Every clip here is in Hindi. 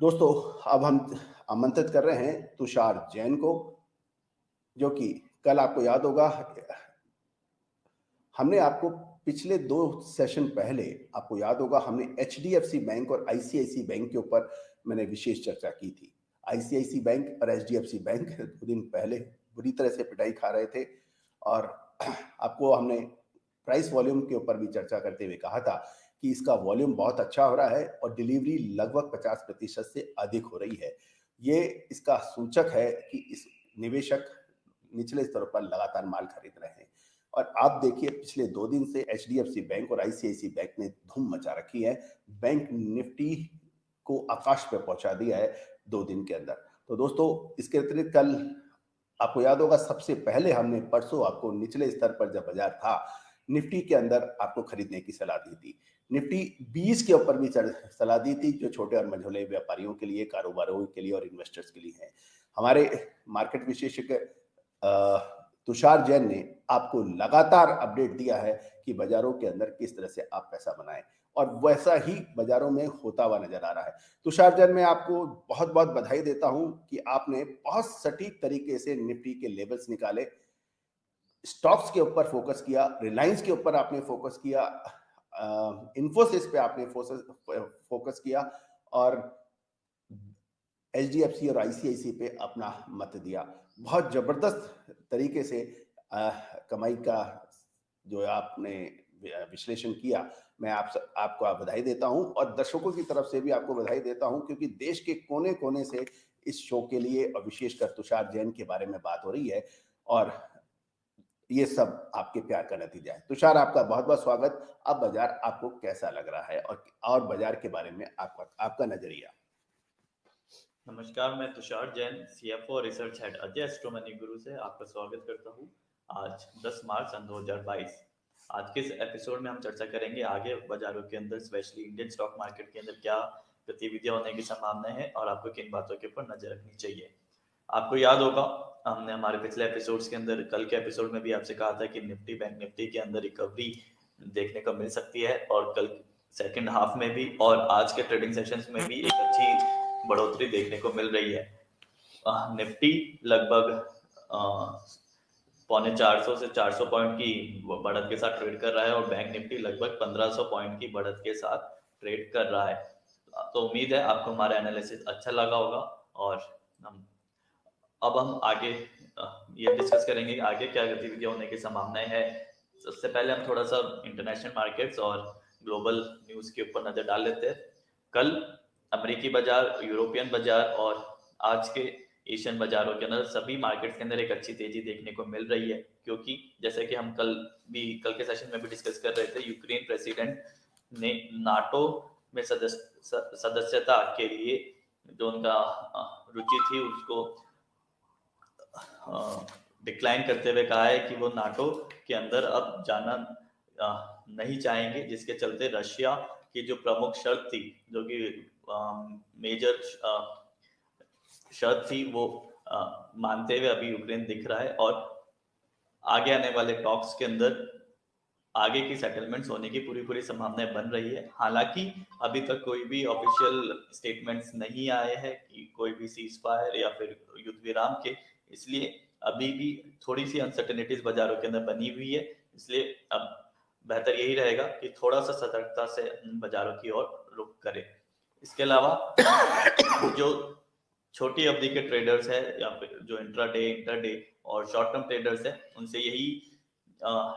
दोस्तों, अब हम आमंत्रित कर रहे हैं तुषार जैन को, जो कि कल आपको याद होगा हमने आपको पिछले 2 सेशन पहले आपको याद होगा हमने एचडीएफसी बैंक और आईसीआईसी बैंक के ऊपर मैंने विशेष चर्चा की थी। आईसीआईसी बैंक और एचडीएफसी बैंक 2 दिन पहले बुरी तरह से पिटाई खा रहे थे और आपको हमने प्राइस वॉल्यूम के ऊपर भी चर्चा करते हुए कहा था कि इसका वॉल्यूम बहुत अच्छा हो रहा है और डिलीवरी लगभग 50% से अधिक हो रही है। ये इसका सूचक है कि इस निवेशक निचले स्तर पर लगातार माल खरीद रहे हैं। और आप देखिए पिछले 2 दिन से एचडीएफसी बैंक और आईसीआईसी बैंक ने धूम मचा रखी है। बैंक निफ्टी को आकाश पे पहुंचा दिया है 2 दिन के अंदर। तो दोस्तों, इसके अतिरिक्त कल आपको याद होगा सबसे पहले हमने परसों आपको निचले स्तर पर जब बाजार था, निफ्टी के अंदर आपको खरीदने की सलाह दी थी। निफ्टी 20 के ऊपर भी सलाह दी थी, जो छोटे और मझोले व्यापारियों के लिए, कारोबारियों के लिए और इन्वेस्टर्स के लिए है। हमारे मार्केट विशेषज्ञ तुषार जैन ने आपको लगातार अपडेट दिया है कि बाजारों के अंदर किस तरह से आप पैसा बनाएं, और वैसा ही बाजारों में होता हुआ नजर आ रहा है। तुषार जैन, मैं आपको बहुत बहुत बधाई देता हूं कि आपने बहुत सटीक तरीके से निफ्टी के लेवल्स निकाले, स्टॉक्स के ऊपर फोकस किया, रिलायंस के ऊपर आपने फोकस किया, इन्फोसिस पे आपने फोकस किया और एचडीएफसी और आईसीआईसी पे अपना मत दिया। बहुत जबरदस्त तरीके से कमाई का जो आपने विश्लेषण किया, मैं आपको बधाई देता हूं और दर्शकों की तरफ से भी आपको बधाई देता हूं, क्योंकि देश के कोने कोने से इस शो के लिए और विशेषकर तुषार जैन के बारे में बात हो रही है और ये सब आपके प्यार का नतीजा है। तुषार, आपका बहुत बहुत स्वागत। अब बाजार आपको कैसा लग रहा है और बाजार के बारे में आपका नजरिया? नमस्कार, मैं तुषार जैन, सीएफओ और research head Ajay astro money गुरु से आपका स्वागत करता हूँ। आज 10 मार्च सन 2022। आज के इस एपिसोड में हम चर्चा करेंगे आगे बाजारों के अंदर, स्पेशली इंडियन स्टॉक मार्केट के अंदर क्या गतिविधियां होने की संभावना है और आपको किन बातों के ऊपर नजर रखनी चाहिए। आपको याद होगा हमने हमारे पिछले एपिसोड्स के अंदर, कल के एपिसोड में भी आपसे कहा था कि निफ्टी, बैंक निफ्टी के अंदर रिकवरी देखने को मिल सकती है और कल सेकेंड हाफ में भी और आज के ट्रेडिंग सेशंस में भी एक अच्छी बढ़ोतरी देखने को मिल रही है। निफ्टी लगभग 350 से 400 पॉइंट की बढ़त के साथ ट्रेड कर रहा है और बैंक निफ्टी लगभग 1500 पॉइंट की बढ़त के साथ ट्रेड कर रहा है। तो उम्मीद है आपको हमारा एनालिसिस अच्छा लगा होगा और अब हम आगे ये डिस्कस करेंगे कि आगे क्या गतिविधियां होने की संभावनाएं है। सबसे पहले हम थोड़ा सा इंटरनेशनल मार्केट्स और ग्लोबल न्यूज के ऊपर नजर डाल लेते हैं। कल अमेरिकी बाजार, यूरोपियन बाजार और आज के एशियन बाजारों के अंदर सभी मार्केट्स के अंदर एक अच्छी तेजी देखने को मिल रही है, क्योंकि जैसे कि हम कल के सेशन में भी डिस्कस कर रहे थे, यूक्रेन प्रेसिडेंट ने नाटो में सदस्यता के लिए जो उनका रुचि थी उसको डिक्लाइन करते हुए कहा है कि वो नाटो के अंदर अब जाना नहीं चाहेंगे, जिसके चलते रशिया की जो प्रमुख शर्त थी, जो कि मेजर शर्त थी, वो मानते हुए अभी यूक्रेन दिख रहा है और आगे आने वाले टॉक्स के अंदर आगे की सेटलमेंट्स होने की पूरी संभावनाएं बन रही है। हालांकि अभी तक कोई भी ऑफिशियल स्टेटमेंट्स नहीं आए हैं कि कोई भी सीज फायर या फिर युद्ध विराम के, इसलिए अभी भी थोड़ी सी अनसर्टेनिटीज बाजारों के अंदर बनी हुई है। इसलिए अब बेहतर यही रहेगा कि थोड़ा सा सतर्कता से बाजारों की ओर रुख करें। इसके अलावा जो छोटी अवधि के ट्रेडर्स है या फिर जो इंट्राडे और शॉर्ट टर्म ट्रेडर्स है, उनसे यही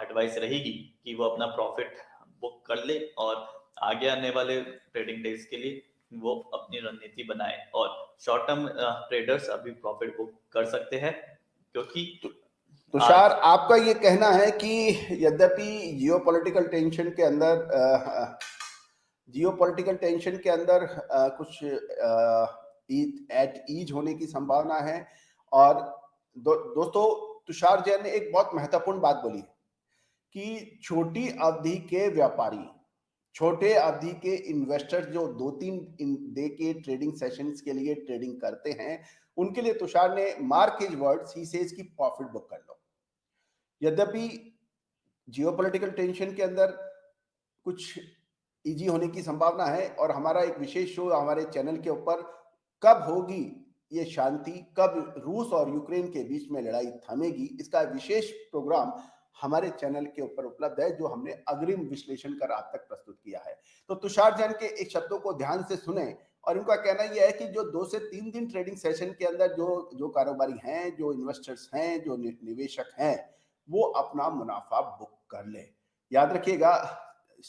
एडवाइस रहेगी कि वो अपना प्रॉफिट बुक कर ले और आगे आने वाले ट्रेडिंग डेज के लिए वो अपनी रणनीति बनाए। और शॉर्ट टर्म ट्रेडर्स अभी प्रॉफिट बुक कर सकते हैं, क्योंकि तुषार, आपका ये कहना है कि यद्यपि जियोपॉलिटिकल टेंशन के अंदर कुछ एट ईज होने की संभावना है, और दोस्तों, तुषार जैन ने एक बहुत महत्वपूर्ण बात बोली है कि छोटी अवधि के व्यापारी, छोटे अवधि के इन्वेस्टर्स जो 2-3 डे के ट्रेडिंग सेशंस के लिए ट्रेडिंग करते हैं, उनके लिए तुषार ने mark his words, he says की प्रॉफिट बुक कर लो। यद्यपि जियोपॉलिटिकल टेंशन के अंदर कुछ इजी होने की संभावना है और हमारा एक विशेष शो हमारे चैनल के ऊपर कब होगी ये शांति, कब रूस और यूक्रेन के बीच में लड़ाई थमेगी, इसका विशेष प्रोग्राम हमारे चैनल के ऊपर उपलब्ध है, जो हमने अग्रिम विश्लेषण कर आप तक प्रस्तुत किया है। तो तुषार जैन के एक शब्दों को ध्यान से सुने, और इनका कहना यह है कि जो 2 से 3 दिन ट्रेडिंग सेशन के अंदर जो कारोबारी हैं, जो इन्वेस्टर्स हैं, जो निवेशक हैं, वो अपना मुनाफा बुक कर ले। याद रखिएगा,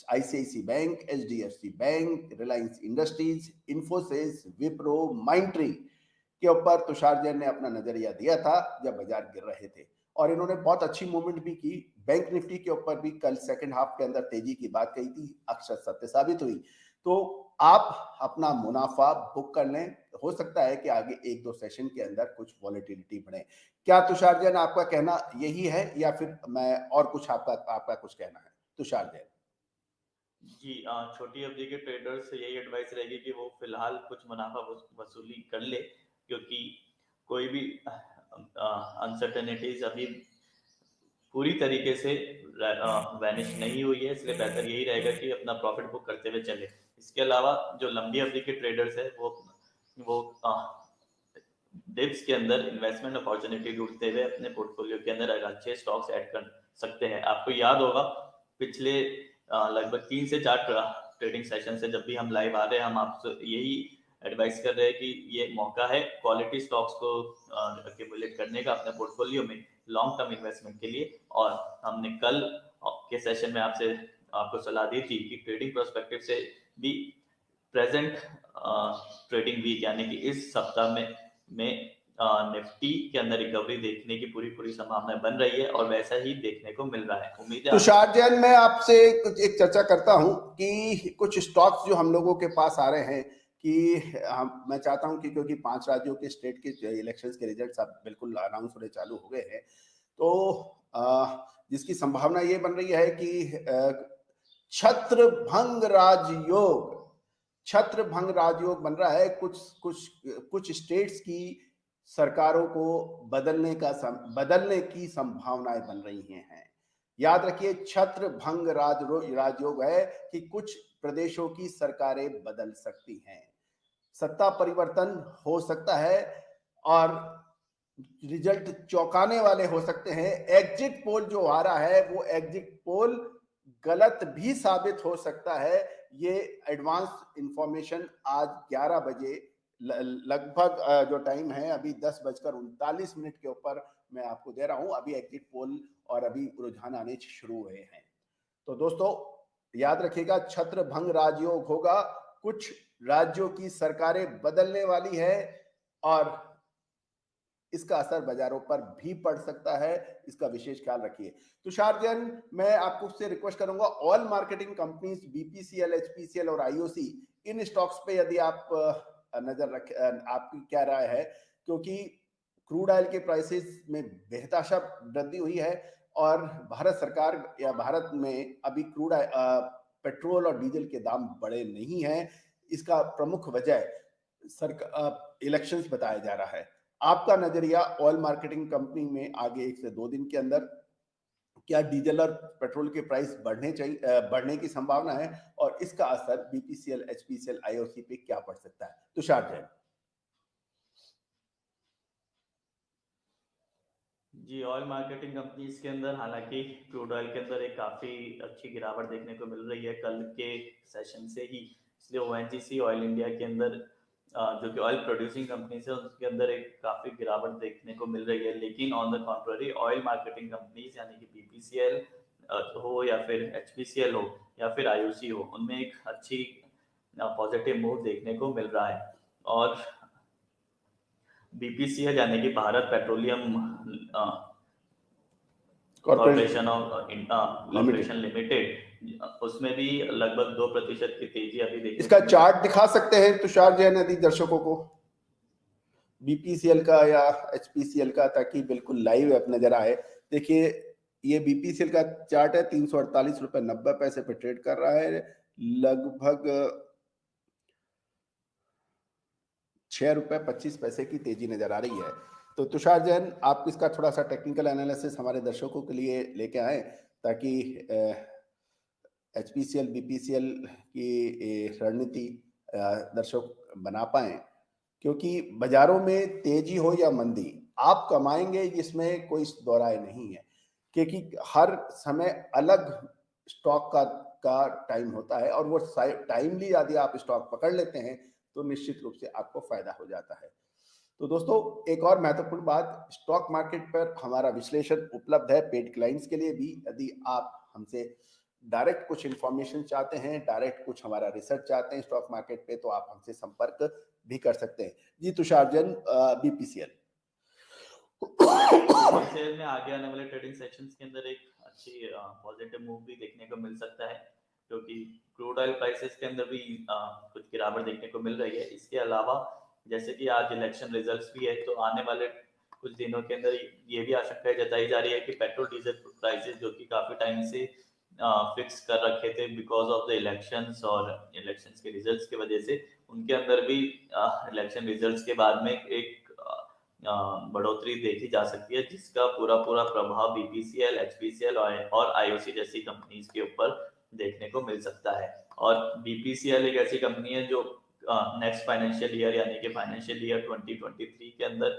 ICICI bank, HDFC bank, Reliance Industries, Infosys, Wipro, Mindtree के ऊपर तुषार जैन ने अपना नजरिया दिया था जब बाजार गिर रहे थे, और इन्होंने बहुत अच्छी मूवमेंट भी की। बैंक निफ्टी के ऊपर भी कल सेकंड हाफ के अंदर तेजी की बात कही थी, अक्षर सत्य साबित हुई। तो आप अपना मुनाफा बुक कर लें, हो सकता है कि आगे 1-2 सेशन के अंदर कुछ वॉलेटिलिटी बढ़े। क्या तुषार जैन आपका कहना यही है, या फिर मैं और कुछ आपका कुछ कहना है तुषार जैन? जी, छोटी अवधि के ट्रेडर्स से यही एडवाइस रहेगी कि वो फिलहाल कुछ मुनाफा वसूली कर ले, क्योंकि कोई भी अनसर्टेनिटीज अभी पूरी तरीके से वैनिश नहीं हुई है, इसलिए बेहतर यही रहेगा कि अपना प्रॉफिट बुक करते हुए चले। इसके अलावा जो लंबी अवधि के ट्रेडर्स है वो डिप्स के अंदर इन्वेस्टमेंट अपॉर्चुनिटी ढूंढते हुए अपने पोर्टफोलियो के अंदर अच्छे स्टॉक्स ऐड कर सकते हैं। आपको याद होगा पिछले लगभग 3 से 4 ट्रेडिंग सेशन से जब भी हम लाइव आ रहे हैं, हम आपसे यही एडवाइस कर रहे हैं कि ये मौका है क्वालिटी स्टॉक्स को एक्यूमुलेट करने का अपने पोर्टफोलियो में लॉन्ग टर्म इन्वेस्टमेंट के लिए। और हमने कल के सेशन में आपको सलाह दी थी कि ट्रेडिंग पर्सपेक्टिव से भी प्रेजेंट ट्रेडिंग वीक यानी कि इस सप्ताह में निफ्टी के अंदर रिकवरी देखने की पूरी संभावना बन रही है, और वैसा ही देखने को मिल रहा है। उम्मीद है। तुषार जैन, मैं आपसे कुछ एक चर्चा करता हूं कि कुछ स्टॉक्स जो हम लोगों के पास आ रहे हैं, कि मैं चाहता हूं कि क्योंकि 5 राज्यों के स्टेट के इलेक्शंस के रिजल्ट्स अब बिल्कुल अनाउंस होने चालू हो गए हैं, तो जिसकी संभावना ये बन रही है कि छत्रभंग राजयोग बन रहा है। कुछ स्टेट्स की सरकारों को बदलने की संभावनाएं बन रही हैं। याद रखिए, छत्रभंग राजयोग है कि कुछ प्रदेशों की सरकारें बदल सकती हैं, सत्ता परिवर्तन हो सकता है, और रिजल्ट चौंकाने वाले हो सकते हैं। एग्जिट पोल जो आ रहा है, वो एग्जिट पोल गलत भी साबित हो सकता है। ये एडवांस इंफॉर्मेशन आज 11 बजे लगभग जो टाइम है अभी 10:39 के ऊपर मैं आपको दे रहा हूं। अभी एग्जिट पोल और अभी रुझान आने शुरू हुए हैं। तो दोस्तों याद रखिएगा, छत्रभंग राजयोग होगा, कुछ राज्यों की सरकारें बदलने वाली है, और इसका असर बाजारों पर भी पड़ सकता है। इसका विशेष ख्याल रखिए। तुषार जैन, मैं आपको से रिक्वेस्ट करूंगा, oil marketing companies BPCL, HPCL और आईओसी, इन स्टॉक्स पे यदि आप नजर रख, आपकी क्या राय है, क्योंकि क्रूड ऑयल के प्राइसेस में बेहताशा वृद्धि हुई है, और भारत सरकार या भारत में अभी पेट्रोल और डीजल के दाम बढ़े नहीं हैं। इसका प्रमुख वजह इलेक्शंस बताया जा रहा है। आपका नजरिया ऑयल मार्केटिंग कंपनी में आगे 1 से 2 दिन के अंदर क्या डीजल और पेट्रोल के प्राइस बढ़ने की संभावना है, और इसका असर बीपीसीएल, एचपीसीएल, आईओसी पे क्या पड़ सकता है? तुषार जैन। जी, ऑयल मार्केटिंग कंपनीज के अंदर हालांकि क्रूड ऑयल के अंदर एक काफी अच्छी गिरावट देखने को मिल रही है कल के सेशन से ही, इसलिए ओएनजीसी ऑयल इंडिया के अंदर जो कि ऑयल प्रोड्यूसिंग कंपनीज है उसके अंदर एक काफी गिरावट देखने को मिल रही है। लेकिन on the contrary oil marketing companies यानी कि बीपीसीएल हो या फिर एचपीसीएल हो या फिर आईओसी हो, उनमें एक अच्छी पॉजिटिव मूव देखने को मिल रहा है। और बीपीसीएल यानी कि भारत पेट्रोलियम कॉर्पोरेशन लिमिटेड, उसमें भी लगभग 2% की तेजी अभी देखने इसका चार्ट दिखा सकते हैं तुषार जैन यदि दर्शकों को, बीपीसीएल का या एचपीसीएल का, ताकि बिल्कुल लाइव अब नजर आए। देखिए, ये बीपीसीएल का चार्ट है, 348.90 पे ट्रेड कर रहा है, लगभग ₹6.25 की तेजी नजर आ रही है। तो तुषार जैन, आप इसका थोड़ा सा टेक्निकल एनालिसिस हमारे दर्शकों के लिए लेके आए, ताकि एचपीसीएल, बीपीसीएल की रणनीति दर्शक बना पाए क्योंकि बाजारों में तेजी हो या मंदी, आप कमाएंगे, इसमें कोई दो राय नहीं है, क्योंकि हर समय अलग स्टॉक का टाइम होता है, और वो टाइमली यदि आप स्टॉक पकड़ लेते हैं तो निश्चित रूप से आपको फायदा हो जाता है। तो दोस्तों, एक और महत्वपूर्ण बात, स्टॉक मार्केट पर हमारा विश्लेषण उपलब्ध है पेड क्लाइंट्स के लिए भी। यदि आप हमसे डायरेक्ट कुछ इंफॉर्मेशन चाहते हैं, डायरेक्ट कुछ हमारा रिसर्च चाहते हैं स्टॉक मार्केट पे, तो आप हमसे संपर्क भी कर सकते हैं। जी तुषार जैन, बीपीसीएल। बीपीसीएल में आगे आने वाले ट्रेडिंग सेशंस के अंदर एक अच्छी पॉजिटिव मूव भी देखने को मिल सकता है, क्योंकि क्रूड ऑयल प्राइसेस के अंदर भी कुछ गिरावट देखने को मिल रही है। इसके अलावा जैसे कि आज इलेक्शन रिजल्ट्स भी है, तो आने वाले कुछ दिनों के अंदर ये भी आशंका जताई जा रही है कि पेट्रोल डीजल प्राइसेस, जो कि काफी टाइम से फिक्स कर रखे थे बिकॉज ऑफ द इलेक्शंस और इलेक्शंस के रिजल्ट्स की वजह से, उनके अंदर भी इलेक्शन रिजल्ट्स के बाद में एक बढ़ोतरी देखी जा सकती है, जिसका पूरा पूरा प्रभाव बीपीसीएल, एचपीसीएल और आईओसी जैसी कंपनीज के ऊपर देखने को मिल सकता है। और बीपीसीएल एक ऐसी कंपनी है जो नेक्स्ट फाइनेंशियल ईयर यानी कि फाइनेंशियल ईयर 2023 के अंदर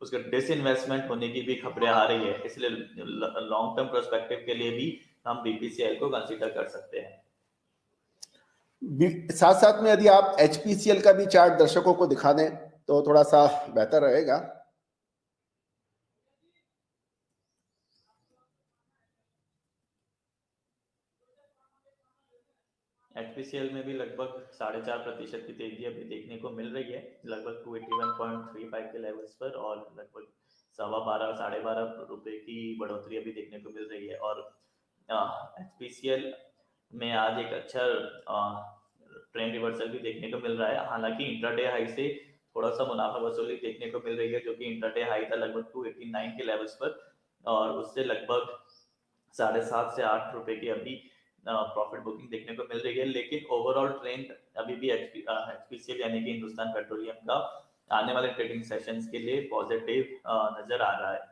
उसके डिसइन्वेस्टमेंट होने की भी खबरें आ रही है, इसलिए लॉन्ग टर्म पर्सपेक्टिव के लिए भी हम बीपीसीएल को कंसीडर कर सकते हैं। साथ साथ में यदि आप एचपीसीएल का भी चार्ट दर्शकों को दिखा दें तो थोड़ा सा बेहतर रहेगा। एचपीसीएल में भी लगभग 4.5% की तेजी अभी देखने को मिल रही है, लगभग 281.35 के लेवल्स पर, और लगभग 12.25 ₹12.5 की बढ़ोतरी अभी देखने को मिल रही है। और एचपीसीएल में आज एक अच्छा ट्रेंड रिवर्सल भी देखने को मिल रहा है। हालांकि इंट्राडे हाई से थोड़ा सा मुनाफा वसूली देखने को मिल रही है, जो कि इंट्राडे हाई था लगभग 289 के लेवल्स पर, और उससे लगभग 7.5 से 8 रुपए की अभी प्रॉफिट बुकिंग देखने को मिल रही है। लेकिन ओवरऑल ट्रेंड अभी भी एचपीसीएल यानी कि हिंदुस्तान पेट्रोलियम का आने वाले ट्रेडिंग सेशंस के लिए पॉजिटिव नजर आ रहा है।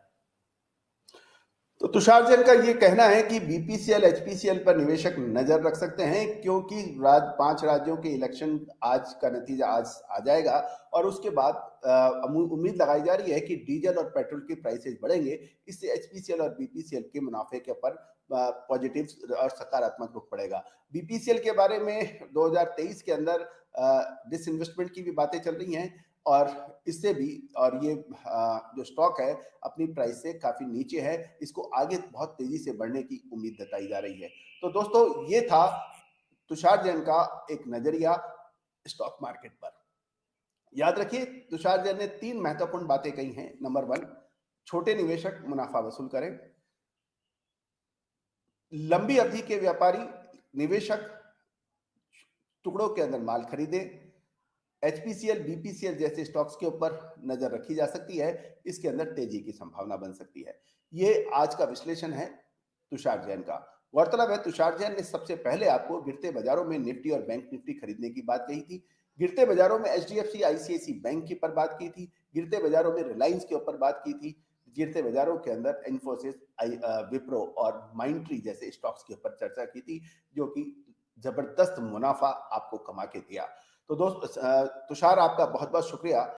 तो तुषार जैन का ये कहना है कि बीपीसीएल, एचपीसीएल पर निवेशक नजर रख सकते हैं, क्योंकि 5 राज्यों के इलेक्शन आज का नतीजा आज आ जाएगा, और उसके बाद उम्मीद लगाई जा रही है कि डीजल और पेट्रोल की प्राइसेस बढ़ेंगे। इससे एचपीसीएल और बीपीसीएल के मुनाफे के ऊपर पॉजिटिव और सकारात्मक रुख पड़ेगा। बीपीसीएल के बारे में 2023 के अंदर डिसइन्वेस्टमेंट की भी बातें चल रही हैं, और इससे भी, और ये जो स्टॉक है अपनी प्राइस से काफी नीचे है, इसको आगे बहुत तेजी से बढ़ने की उम्मीद जताई जा रही है। तो दोस्तों, ये था तुषार जैन का एक नजरिया स्टॉक मार्केट पर। याद रखिए, तुषार जैन ने 3 महत्वपूर्ण बातें कही हैं। नंबर 1, छोटे निवेशक मुनाफा वसूल करें। लंबी अवधि के व्यापारी निवेशक टुकड़ों के अंदर माल खरीदे। एचपीसीएल, बीपीसीएल जैसे स्टॉक्स के ऊपर नजर रखी जा सकती है, इसके अंदर तेजी की संभावना बन सकती है। ये आज का विश्लेषण है तुषार जैन का। गौरतलब है, तुषार जैन ने सबसे पहले आपको गिरते बाजारों में निफ्टी और बैंक निफ्टी खरीदने की बात कही थी। गिरते बाजारों में एचडीएफसी, आईसीआईसी बैंक के ऊपर बात की थी। गिरते बाजारों में रिलायंस के ऊपर बात की थी। गिरते बाजारों के अंदर इन्फोसिस, विप्रो और माइंडट्री जैसे स्टॉक्स के ऊपर चर्चा की थी, जो कि जबरदस्त मुनाफा आपको कमा के दिया। तो दोस्त तुषार, आपका बहुत बहुत शुक्रिया।